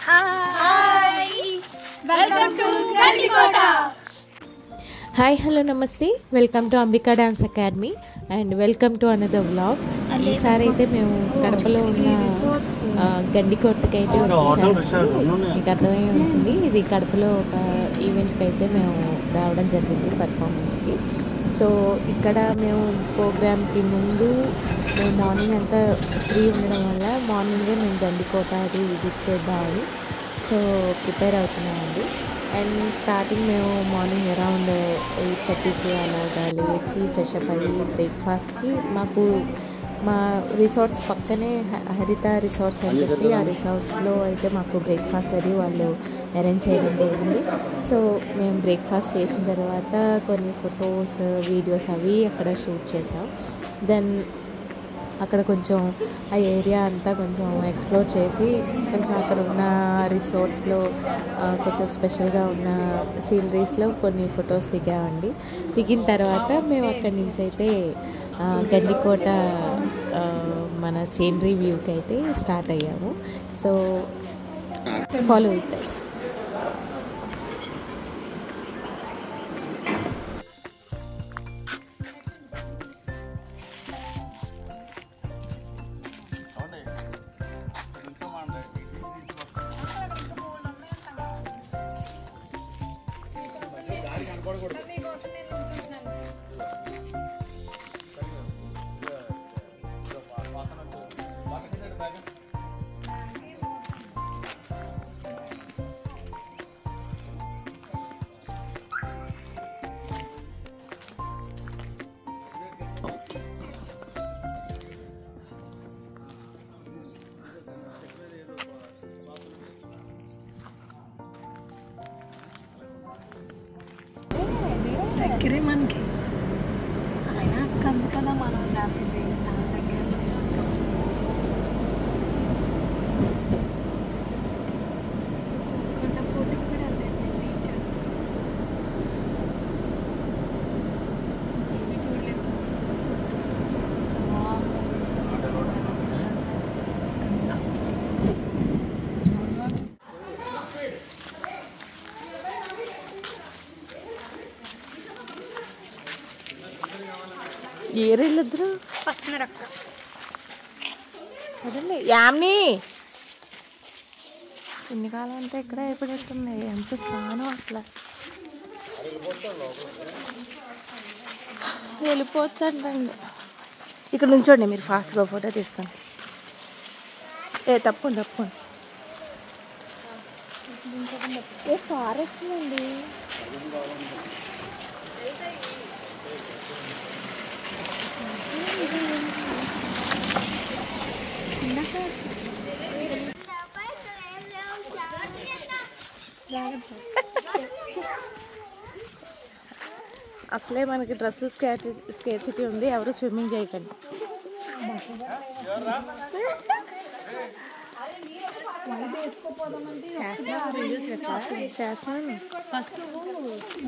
Hi welcome to Gandikota. Hi hello నమస్తే, welcome to Ambika dance academy and welcome to another vlog. ఈసారి అయితే మేము కడపలో ఉన్న గండికోటకి అయితే వచ్చేసాము. మీకు అర్థమై ఉంటుంది, ఇది కడపలో ఒక ఈవెంట్కి అయితే మేము రావడం జరిగింది పర్ఫార్మెన్స్కి. సో ఇక్కడ మేము ప్రోగ్రామ్కి ముందు మేము మార్నింగ్ అంతా ఫ్రీ ఉండడం వల్ల మార్నింగే మేము గండికోట అది విజిట్ చేద్దామని సో ప్రిపేర్ అవుతున్నామండి. అండ్ స్టార్టింగ్ మేము మార్నింగ్ అరౌండ్ 8:30కి అలాగా లేచి ఫ్రెష్ అప్ అయ్యి బ్రేక్ఫాస్ట్కి మాకు మా రిసార్ట్స్ పక్కనే హరిత రిసార్ట్స్ అని చెప్పి ఆ రిసార్ట్స్లో అయితే మాకు బ్రేక్ఫాస్ట్ అది వాళ్ళు అరేంజ్ చేయడం జరిగింది. సో మేము బ్రేక్ఫాస్ట్ చేసిన తర్వాత కొన్ని ఫొటోస్ వీడియోస్ అవి అక్కడ షూట్ చేసాం. దెన్ అక్కడ కొంచెం ఆ ఏరియా అంతా కొంచెం ఎక్స్ప్లోర్ చేసి కొంచెం అక్కడ ఉన్న రిసార్ట్స్లో కొంచెం స్పెషల్గా ఉన్న సీనరీస్లో కొన్ని ఫొటోస్ దిగామండి. దిగిన తర్వాత మేము అక్కడి నుంచి అయితే గండికోట మన సీనరీ వ్యూకి అయితే స్టార్ట్ అయ్యాము. So follow with us. దగ్గరే మనకి ఆయన కందు కదా మనం దాని దగ్గర ఫోటోకి కూడా ఏరేళ్ళిద్దరు వస్తున్నారు అక్కడ. అదండి యామ్ని ఎన్ని కాలం అంతా ఇక్కడ అయిపోతున్నాయి. ఎంత సానం అసలు వెళ్ళిపోవచ్చు అంటండి. ఇక్కడ నుంచోండి, మీరు ఫాస్ట్గా ఫోటో తీస్తాను. తప్పండి ఫారెస్ట్ అండి. అసలే మనకి డ్రెస్సులు స్కేర్సిటీ ఉంది, ఎవరు స్విమ్మింగ్ చేయకండి. చేస్తున్నాను. ఫస్ట్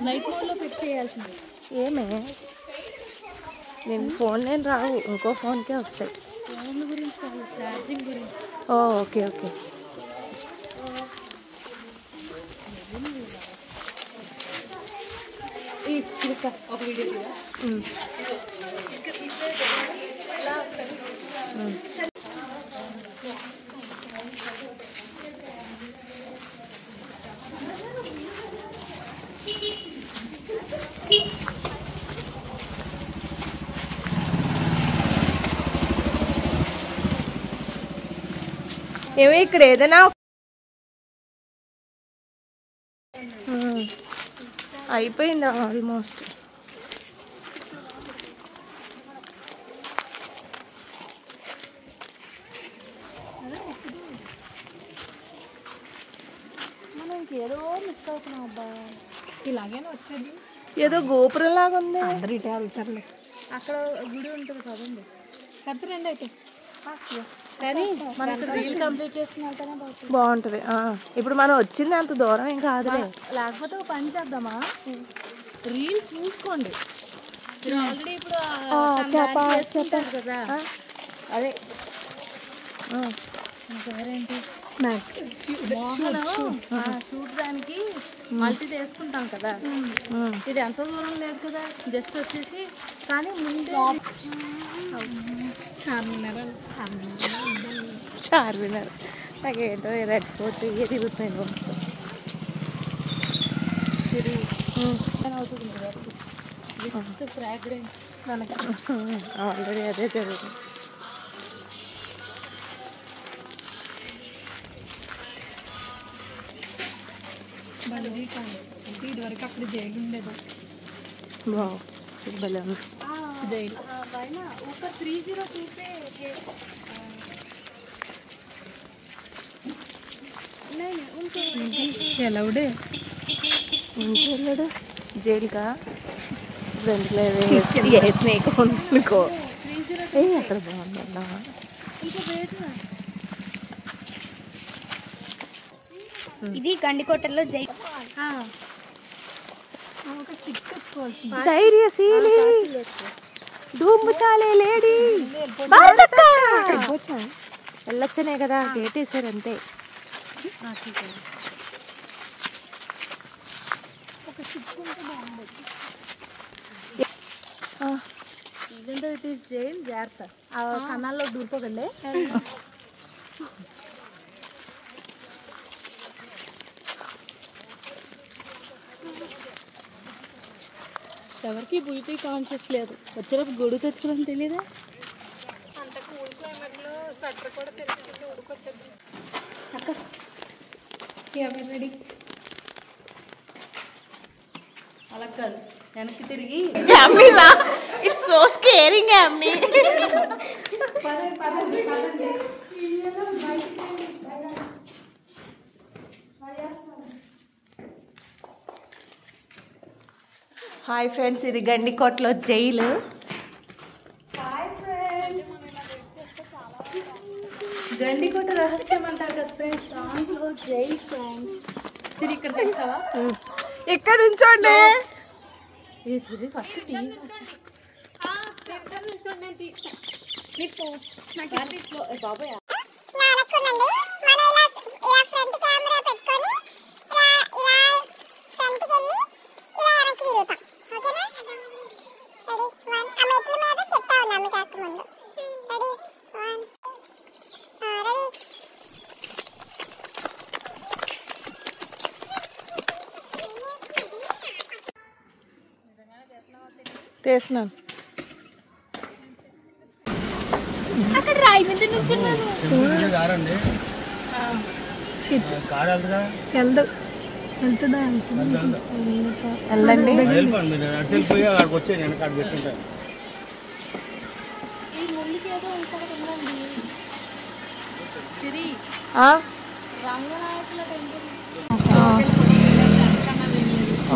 లైట్ మోడ్లో పెట్టి చేయాల్సింది. ఏమే నేను ఫోన్ లేని రావు, ఇంకో ఫోన్కే వస్తాయి. ఫోన్ గురించి కాదు, ఛార్జింగ్ గురించి. ఓకే ఒక వీడియో ఏమో ఇక్కడ ఏదైనా అయిపోయింది ఆల్మోస్ట్. మనం ఏదో మిస్ అవుతున్నాం అబ్బా. ఇలాగైనా వచ్చేది ఏదో గోపురం లాగా ఉంది. అందరు ఇటే వెళ్తారులే. అక్కడ గుడి ఉంటుంది కదండి. పెద్ద రెండు అయితే కానీ మనం రీల్ కంప్లీట్ చేసుకున్నాక బాగుంటుంది. ఇప్పుడు మనం వచ్చింది అంత దూరం ఏం కాదులే. లేకపోతే ఒక పని చేద్దామా, రీల్ చూసుకోండి. ఆల్రెడీ ఇప్పుడు చెప్పారు కదా, అదే ఏంటి షూట్ దానికి మల్టీ వేసుకుంటాం కదా, ఇది ఎంత దూరం లేదు కదా, జస్ట్ వచ్చేసి కానీ ముందే చార్మినార్ నాకేంటో రెడ్ ఫోర్ట్ ఇవే తిరుగుతున్నాయి అవుతుంది విత్ ఫ్రాగ్రెన్స్ మనకి ఆల్రెడీ అదే జరుగుతుంది. ఇదివరకు అక్కడ జైలు ఉండేది. జైలు ऊपर 302 पे ఎలవుడే ఇంకెళ్ళడు జైలుగా ఫ్రెండ్లో స్నేక్ అనుకో. అక్కడ బాగుందన్నా. ఇది గండికోటలో జై ధైర్యశీలి ధూముచాలే లేడీ వెళ్ళొచ్చనే కదా, గేట్ వేసారు అంతే. Even though it is jail, జాగ్రత్త ఆ కన్నాల్లో దూరుకోకండి. ఎవరికి బ్యూటీ కాన్షియస్ లేదు. వచ్చినప్పుడు గొడుగు తెచ్చుకోవడం తెలీదా? అంత కూల్ క్లైమేట్లో స్వెటర్ కూడా తెచ్చుకుంటే ఉడుకొచ్చేది. అక్క ఎవరు రెడీ? అలా కాదు, వెనక్కి తిరిగి ఇట్స్ సో స్కేరింగ్ అమ్మి. హాయ్ ఫ్రెండ్స్, ఇది గండికోటలో జైలు. గండికోట రహస్యం అంటారు కదా ఫ్రెండ్స్, దాంట్లో జైల్ ఫ్రెండ్స్. తిరిగి ఇక్కడ తెస్తావా? ఇక్కడ నుంచోండి. ఫస్ట్ బాబాయ్ తీసినాను. అక్కడ రాయి మీద నుంచున్నాను. వెళ్ళండి. ఈ ముళ్ళకి ఏదో ఇంకొకటి ఉందండి, తిరిగి రంగనాయకుల టెంపుల్.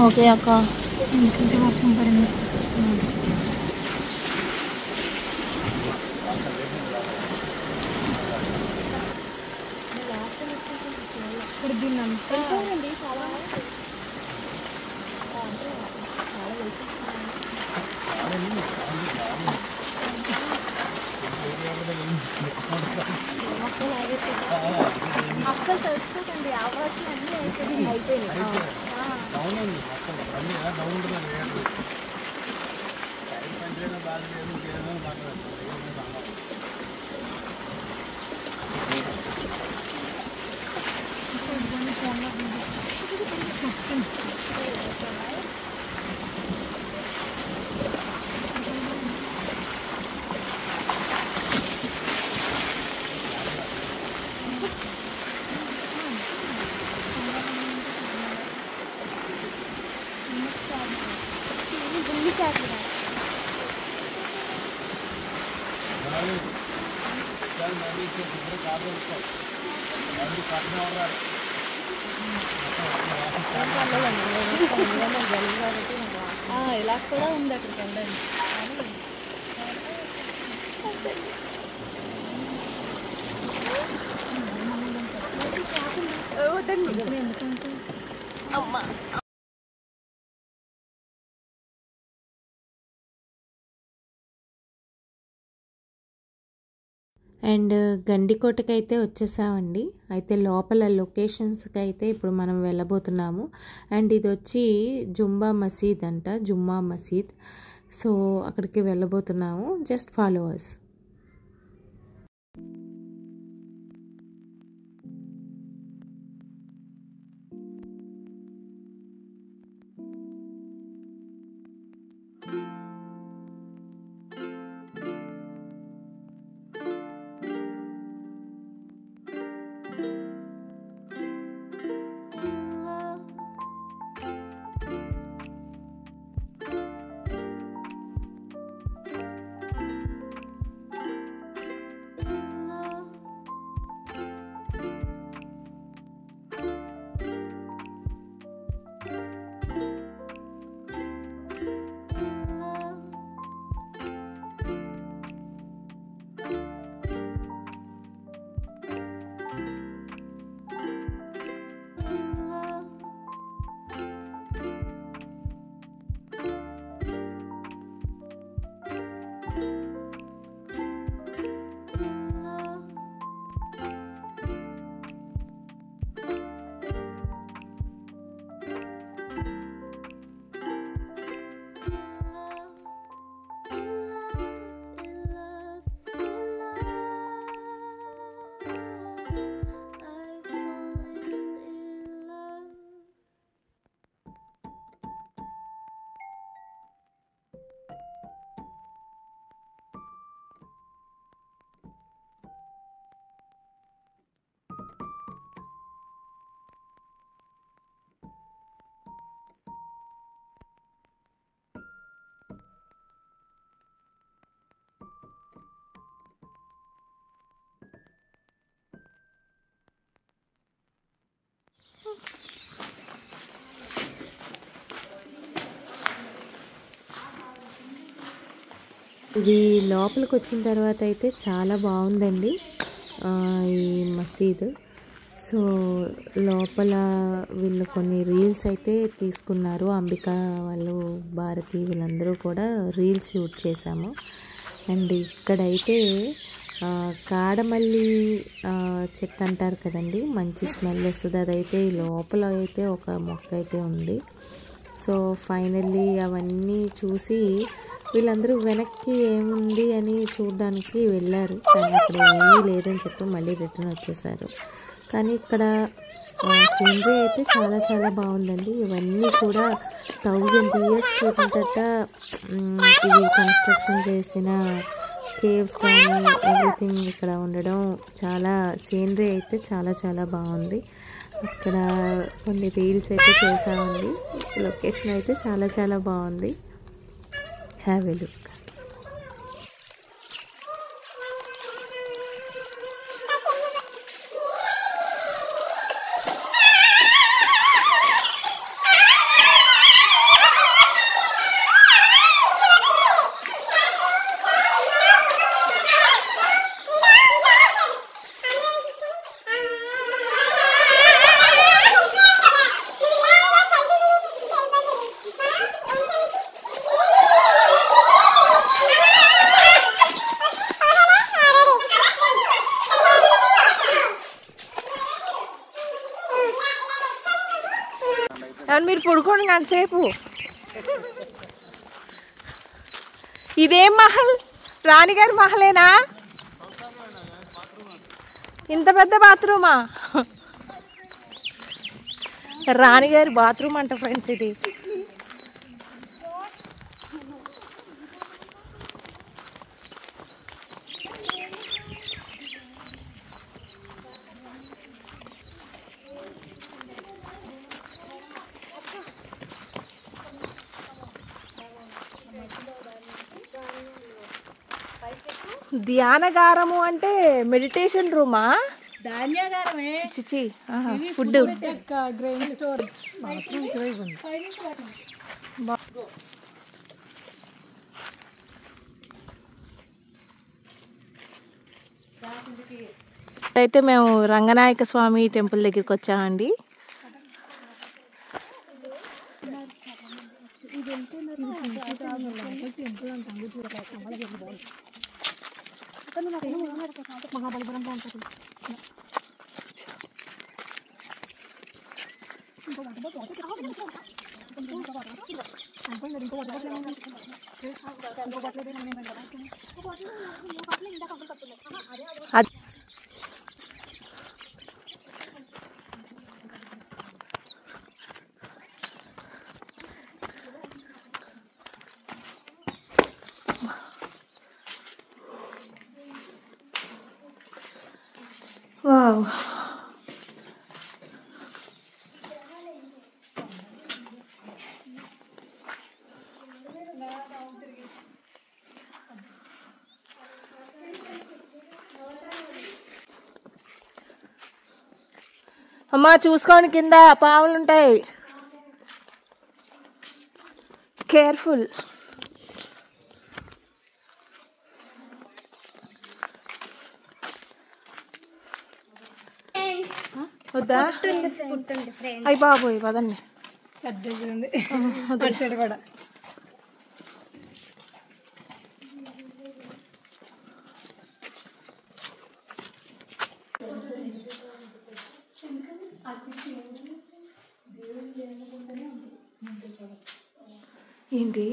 ఓకే అక్క, ఇంకంటే వర్షం పడింది. ఇప్పుడు దీన్ని అంతా చాలా అస్సలు తెలుసుకోకండి, అవకాశం అన్నీ అయిపోయింది. ఇలా కూడా ఉంది అక్కడికి వెళ్ళండి. అండ్ గండికోటకి అయితే వచ్చేసామండి. అయితే లోపల లొకేషన్స్కి అయితే ఇప్పుడు మనం వెళ్ళబోతున్నాము. అండ్ ఇది వచ్చి జుమ్మా మసీద్ అంట, జుమ్మా మసీద్. సో అక్కడికి వెళ్ళబోతున్నాము. Just follow us. ఇది లోపలికి వచ్చిన తర్వాత అయితే చాలా బాగుందండి ఈ మసీద్. సో లోపల వీళ్ళు కొన్ని రీల్స్ అయితే తీసుకున్నారు. అంబిక వాళ్ళు, భారతి వీళ్ళందరూ కూడా రీల్స్ షూట్ చేశాము. అండ్ ఇక్కడైతే కాడమల్లి చెట్టు అంటారు కదండి, మంచి స్మెల్ వస్తుంది. అదైతే లోపల అయితే ఒక మొక్క అయితే ఉంది. సో ఫైనల్లీ అవన్నీ చూసి వీళ్ళందరూ వెనక్కి ఏముంది అని చూడడానికి వెళ్ళారు. కానీ అక్కడ ఏమీ లేదని చెప్పి మళ్ళీ రిటర్న్ వచ్చేసారు. కానీ ఇక్కడ సీనరీ అయితే చాలా చాలా బాగుందండి. ఇవన్నీ కూడా 1000 years క్రితంట ఇవి కన్స్ట్రక్షన్ చేసిన కేవ్స్ కానీ ఎవ్రీథింగ్ ఇక్కడ ఉండడం, చాలా సీనరీ అయితే చాలా చాలా బాగుంది. అక్కడ కొన్ని రీల్స్ అయితే చేసామండి. లొకేషన్ అయితే చాలా చాలా బాగుంది. Have a look. మీరు పడుకోండి గంటసేపు. ఇదేం మహల్? రాణిగారి మహలేనా? ఇంత పెద్ద బాత్రూమా? రాణిగారి బాత్రూమ్ అంట ఫ్రెండ్స్ ఇది. ధ్యానగారము అంటే మెడిటేషన్ రూమా? ధాన్యాగారమే. చిచి ఫుడ్. Grain store. అయితే మేము రంగనాయక స్వామి టెంపుల్ దగ్గరికి వచ్చామండి. మహాబలిపురం బాగుంటుంది. వావ్, అమ్మా చూసుకోండి, కింద పాములు ఉంటాయి, కేర్ఫుల్. వద్దా? అయ్యి బాబోయ్ పదండి. అటు సైడ్ కూడా ఏంటి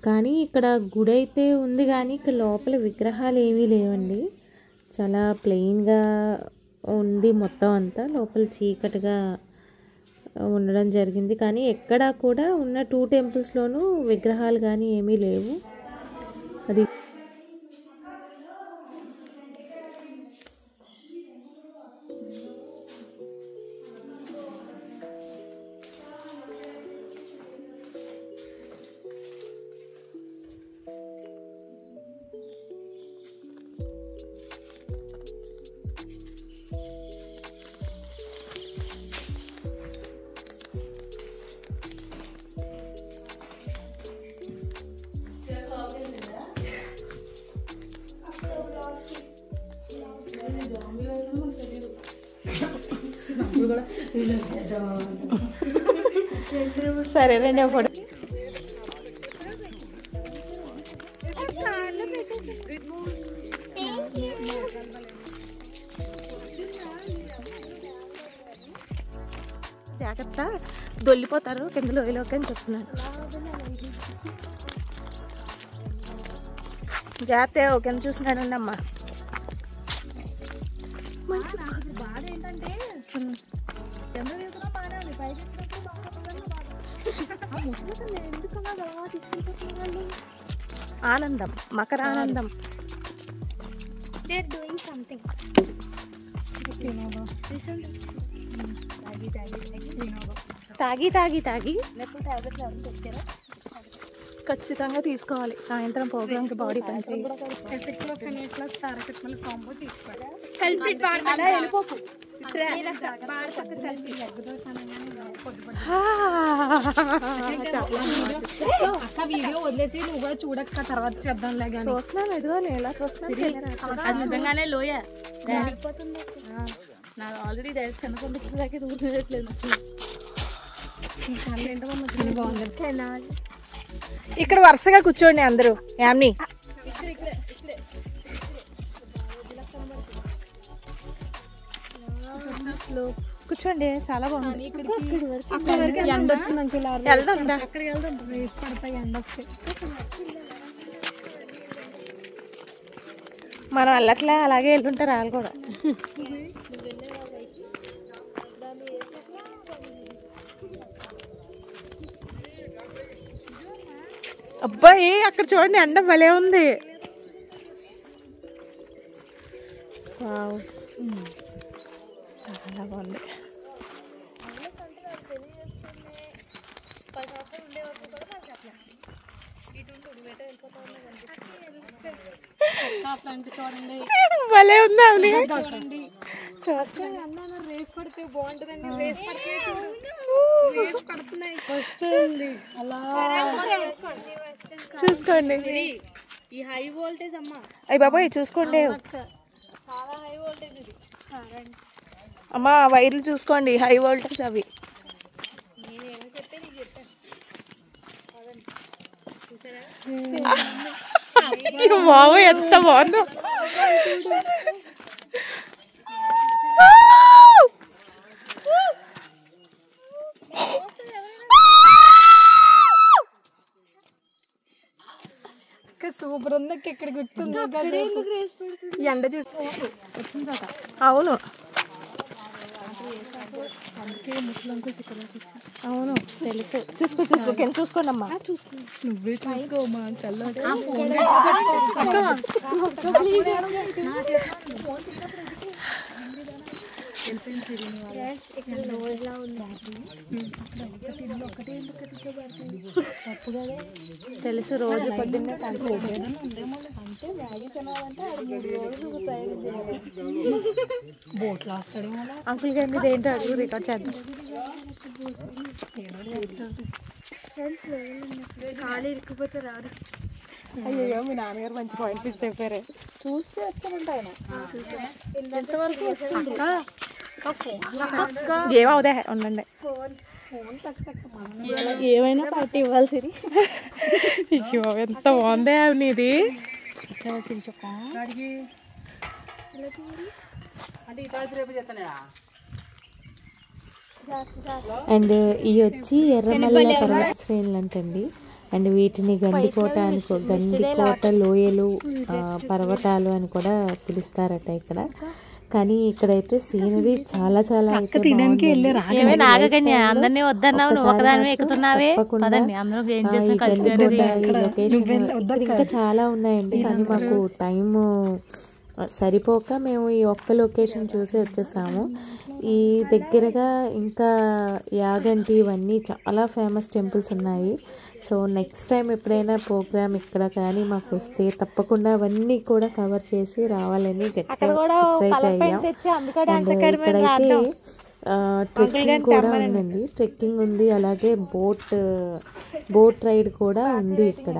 కానీ ఇక్కడ గుడి అయితే ఉంది, కానీ ఇక్కడ లోపల విగ్రహాలు ఏమీ లేవండి. చాలా ప్లెయిన్గా ఉంది మొత్తం అంతా. లోపల చీకటిగా ఉండడం జరిగింది. కానీ ఎక్కడా కూడా ఉన్న 2 టెంపుల్స్లోనూ విగ్రహాలు కానీ ఏమీ లేవు. అది సరే రండి ఫోటో. జాగ్రత్త, దొల్లిపోతారు కింద లోయలోకి అని చెప్తున్నాను. జాగ్రత్త, కింద చూస్తున్నానండి అమ్మా. మంచి బాధ ఏంటంటే ఆనందం, మకర ఆనందం. తాగి తాగి తాగి ఖచ్చితంగా తీసుకోవాలి. సాయంత్రం ప్రోగ్రామ్కి బాడీ పనిచేయాలి. వీడియో వదిలేసి నువ్వు కూడా చూడక్క, తర్వాత చేద్దాంలే. చూస్తున్నాను, ఎదుగో ఎలా చూస్తున్నాను. అది నిజంగానే లోయ నాకు ఆల్రెడీ డైరెక్ట్ కనుకొండకి దూరట్లేదు. ఇక్కడ వరుసగా కూర్చోండి అందరూ. యామ్ని కూర్చోండి, చాలా బాగుంది. మనం వెళ్ళట్లే, అలాగే వెళ్తుంటారు వాళ్ళు కూడా. అబ్బాయి అక్కడ చూడండి, ఎండ భలే ఉంది. చాలా బాగుంది. చూడండి భలే ఉంది. అవును చూడండి, రేస్ పడితే బాగుంటుందండి. రేస్ పడితే పడుతున్నాయి వస్తుంది అలా చూసుకోండి. ఈ హై వోల్టేజ్ అమ్మా. అయ్యి బాబాయ్ చూసుకోండి. చాలా హై వోల్టేజ్ ఇది. అమ్మా వైర్లు చూసుకోండి, హై వోల్టేజ్ అవి. బాబు ఎంత బాగుందో. సూపర్ ఉంది. ఇక్కడ గుర్తుంది ఎండ చూస్తే. అవును అవును తెలుసు. చూసుకో కింద చూసుకోండి అమ్మా. నువ్వే చూసుకోమా చల్లటి. తెలుసు రోజు పొద్దున్నే బోట్లు వస్తాడు అంకుల్ గారి మీద ఏంటో అడుగు, రికార్డ్ చేద్దాం. ఖాళీ ఇరుక్కుపోతే రాదు. అయ్యో మీ నాన్నగారు మంచి పాయింట్ మిస్ అయిపోయారు. చూస్తే వచ్చానంట ఆయన. ఎంతవరకు ఏమవుదా ఉండండి. ఏమైనా పార్టీ ఇవ్వాల్సింది. అయ్యో ఎంత బాగుందే నీది. అండ్ ఇవి వచ్చి ఎర్రమల్ల పర్వత శ్రేణులు అంటండి. అండ్ వీటిని గండికోట లోయలు పర్వతాలు అని కూడా పిలుస్తారట ఇక్కడ. కానీ ఇక్కడైతే సీనరీ చాలా చాలా అందరినీ వద్దన్నావు, ఒకదాని ఎక్కుతున్నావే. ఇంకా చాలా ఉన్నాయండి. కానీ మాకు టైం సరిపోక మేము ఈ ఒక్క లొకేషన్ చూసి వచ్చేసాము. ఈ దగ్గరగా ఇంకా యాగంటి ఇవన్నీ చాలా ఫేమస్ టెంపుల్స్ ఉన్నాయి. సో నెక్స్ట్ టైం ఎప్పుడైనా ప్రోగ్రామ్ ఇక్కడ కానీ మాకు వస్తే తప్పకుండా అవన్నీ కూడా కవర్ చేసి రావాలని గట్టిగా ఫిక్స్ అయితే అయ్యాం. అండ్ ఇక్కడైతే ట్రెక్కింగ్ కూడా ఉందండి. ట్రెక్కింగ్ ఉంది, అలాగే బోట్ రైడ్ కూడా ఉంది ఇక్కడ.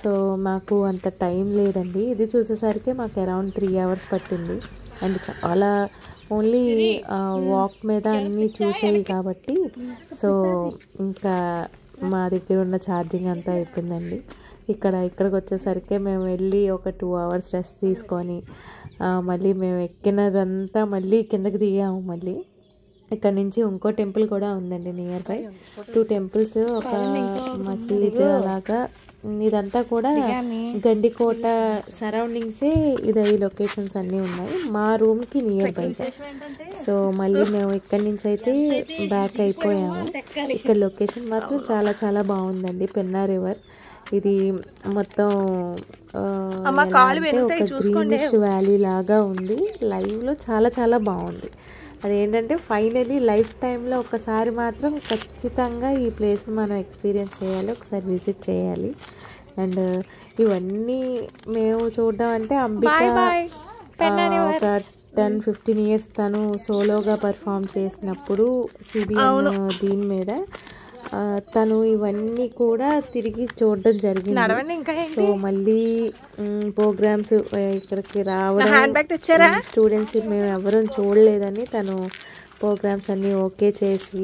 సో మాకు అంత టైం లేదండి. ఇది చూసేసరికి మాకు అరౌండ్ 3 hours పట్టింది. అండ్ చాలా ఓన్లీ వాక్ మీద అన్నీ చూసేవి కాబట్టి సో ఇంకా మా దగ్గర ఉన్న ఛార్జింగ్ అంతా అయిపోయిందండి. ఇక్కడికి వచ్చేసరికి మేము వెళ్ళి ఒక 2 hours రెస్ట్ తీసుకొని మళ్ళీ మేము ఎక్కినదంతా మళ్ళీ కిందకి దిగాము. మళ్ళీ ఇక్కడ నుంచి ఇంకో టెంపుల్ కూడా ఉందండి నియర్ బై. 2 temples, ఒక మసీద్ అలాగా. ఇదంతా కూడా గండికోట సరౌండింగ్సే ఈ లొకేషన్స్ అన్నీ ఉన్నాయి మా రూమ్కి నియర్ బై. సో మళ్ళీ మేము ఇక్కడి నుంచి అయితే బ్యాక్ అయిపోయాము. ఇక్కడ లొకేషన్ మాత్రం చాలా చాలా బాగుందండి. పెన్నా రివర్ ఇది మొత్తం ఒక గ్రీనిష్ వ్యాలీ లాగా ఉంది. లైవ్లో చాలా చాలా బాగుంది. అదేంటంటే ఫైనలీ లైఫ్ టైంలో ఒకసారి మాత్రం ఖచ్చితంగా ఈ ప్లేస్ని మనం ఎక్స్పీరియన్స్ చేయాలి, ఒకసారి విజిట్ చేయాలి. అండ్ ఇవన్నీ మేము చూడడం అంటే అంబిక ఒక 10-15 years తను సోలోగా పర్ఫామ్ చేసినప్పుడు సిబిఎన్ దీని మీద తను ఇవన్నీ కూడా తిరిగి చూడడం జరిగింది. సో మళ్ళీ ప్రోగ్రామ్స్ ఇక్కడికి రావడం స్టూడెంట్స్ మేము ఎవరూ చూడలేదని తను ప్రోగ్రామ్స్ అన్నీ ఓకే చేసి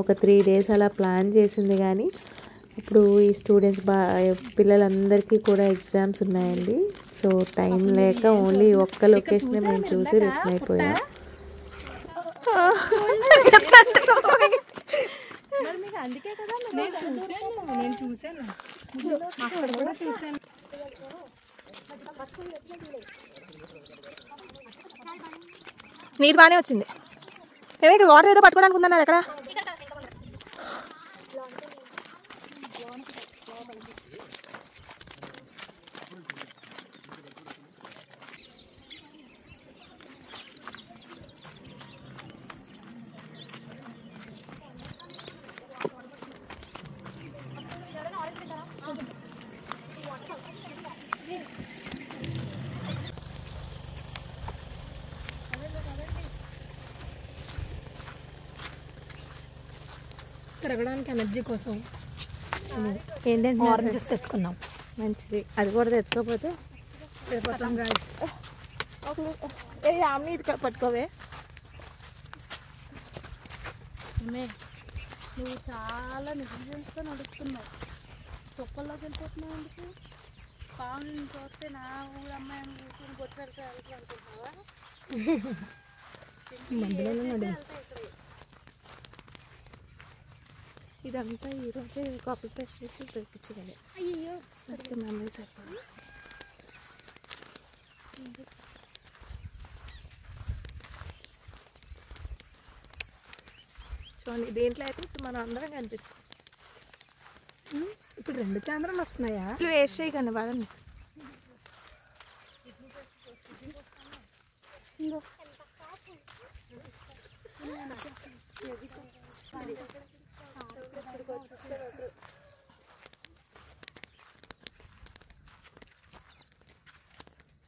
ఒక 3 days అలా ప్లాన్ చేసింది. కానీ ఇప్పుడు ఈ స్టూడెంట్స్ పిల్లలందరికీ కూడా ఎగ్జామ్స్ ఉన్నాయండి. సో టైం లేక ఓన్లీ ఒక్క లొకేషన్ మేము చూసి రిటర్న్ అయిపోయాం. అందుకే కదా నేను చూసాను అక్కడ కూడా చూసాను. నీరు బాగానే వచ్చింది. ఏమో ఇక్కడ వాటర్ ఏదో పట్టుకోవడానికి ఉందన్నారు ఎక్కడ. తిరగడానికి ఎనర్జీ కోసం ఏంటంటే ఆరెంజెస్ తెచ్చుకున్నాం. మంచిది, అది కూడా తెచ్చుకోకపోతే తిరుపతి గాయస్ చాక్లెట్ ఏ ఆమె ఇది పట్టుకోవే. నువ్వు చాలా నెగ్లిజెన్స్గా నడుస్తున్నావు. తొక్కల్లోకి వెళ్ళిపోతున్నావు ఎందుకు? పావులు నేను చూస్తే నా ఊరు అమ్మాయి కూర్చొని కొట్టారు అనుకుంటున్నావా? ఇదంతా ఈరోజే కాపీ పేస్ట్ చేసి తెప్పించగలే. అయ్యో అందుకే మెమరీ సరిపోదు. చూడండి దీంట్లో అయితే ఇప్పుడు మనం అందరం కనిపిస్తాం. ఇప్పుడు 2 కెమెరాలు వస్తున్నాయా? వేస్ట్ చేయకండి వాళ్ళని.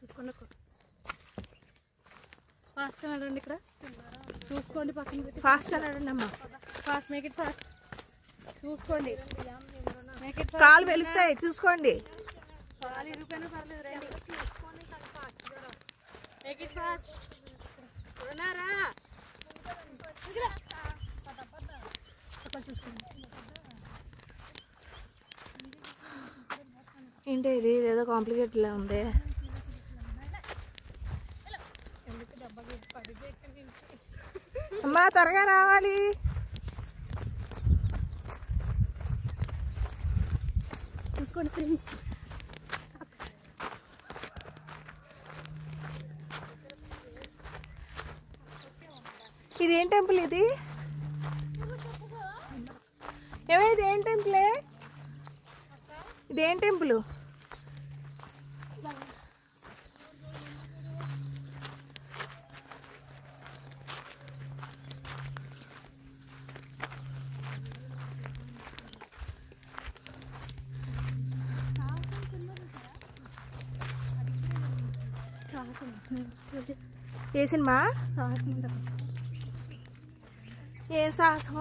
చూసుకోండి ఫాస్ట్గా నడండి. ఇక్కడ చూసుకోండి, పక్కన పెట్టి ఫాస్ట్గా నడండి అమ్మా. Fast, make it fast. చూసుకోండి, మేక్ ఇట్ కాలు వెలుగుతాయి చూసుకోండి. కాలు ఇరుకైనా పర్లేదు, రండి. Make it fast. ఉన్నారా? ఏంటి ఇది ఏదో కాంప్లికేటెడ్లా ఉంది. అమ్మా త్వరగా రావాలి. చూసుకోండి ఫ్రెండ్స్. ఇదేం టెంపుల్ ఇది? ఏమో ఇదేం టెంపులే? ఇదేం టెంపుల్? ఏ సినిమా? ఏ సాహసం?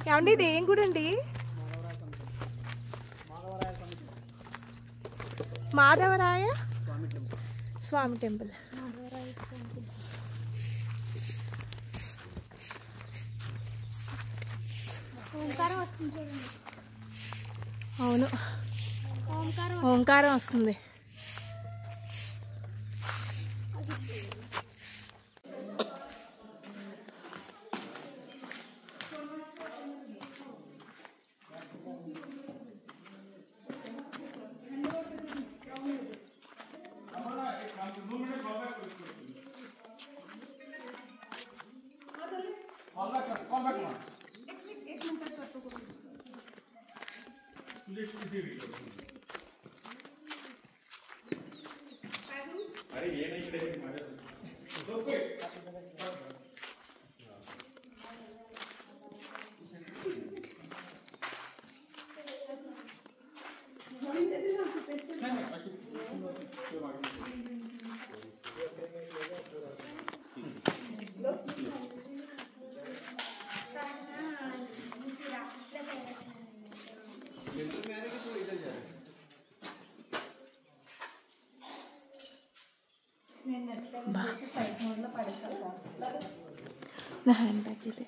ఏమండి ఇది ఏం గుడి అండి? మాధవరాయ స్వామి టెంపుల్. అవును, ఓంకారం వస్తుంది. నా హ్యాండ్ బ్యాగ్ ఇది.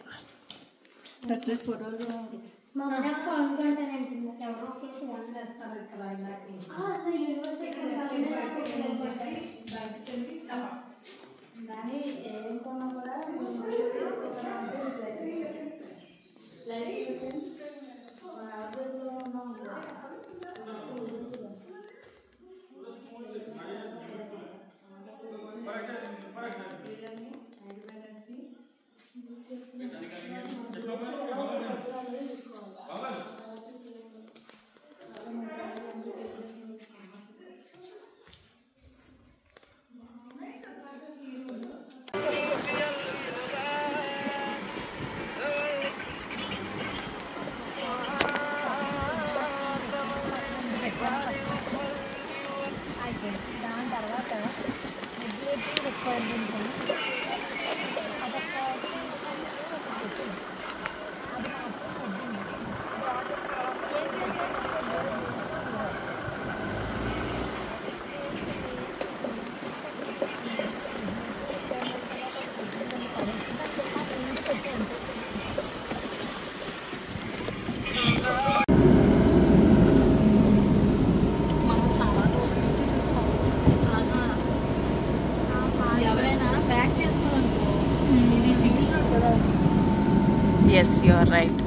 Yes you are right.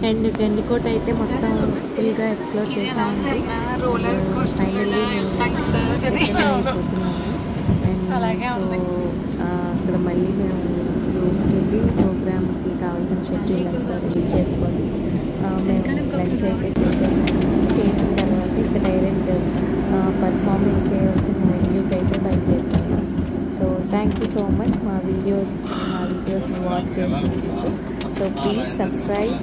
And Gandikota అయితే మొత్తం ఫుల్గా ఎక్స్ప్లోర్ చేసామండి. ఫైనల్లీ అయిపోతున్నాము. అండ్ సో అక్కడ మళ్ళీ మేము రూమ్కి వెళ్ళి ప్రోగ్రామ్కి కావాల్సిన షెడ్యూల్ అంతా రెడీ చేసుకొని మేము లంచ్ అయితే చేసేసాము. చేసిన తర్వాత ఇంకా డైరెక్ట్ పర్ఫార్మెన్స్ చేయవలసిన వెన్యూకి అయితే బయలుదేరుతున్నాం. So thank you so much మా వీడియోస్ని వాచ్ చేసినందుకు. So please subscribe,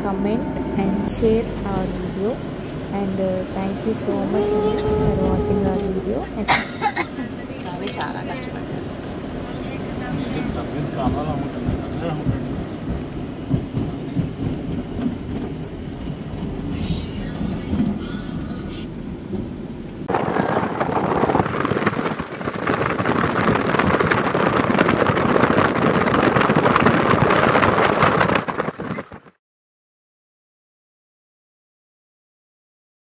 comment and share our video, and thank you so much for watching our video. చాలా కష్టపడ్డారు.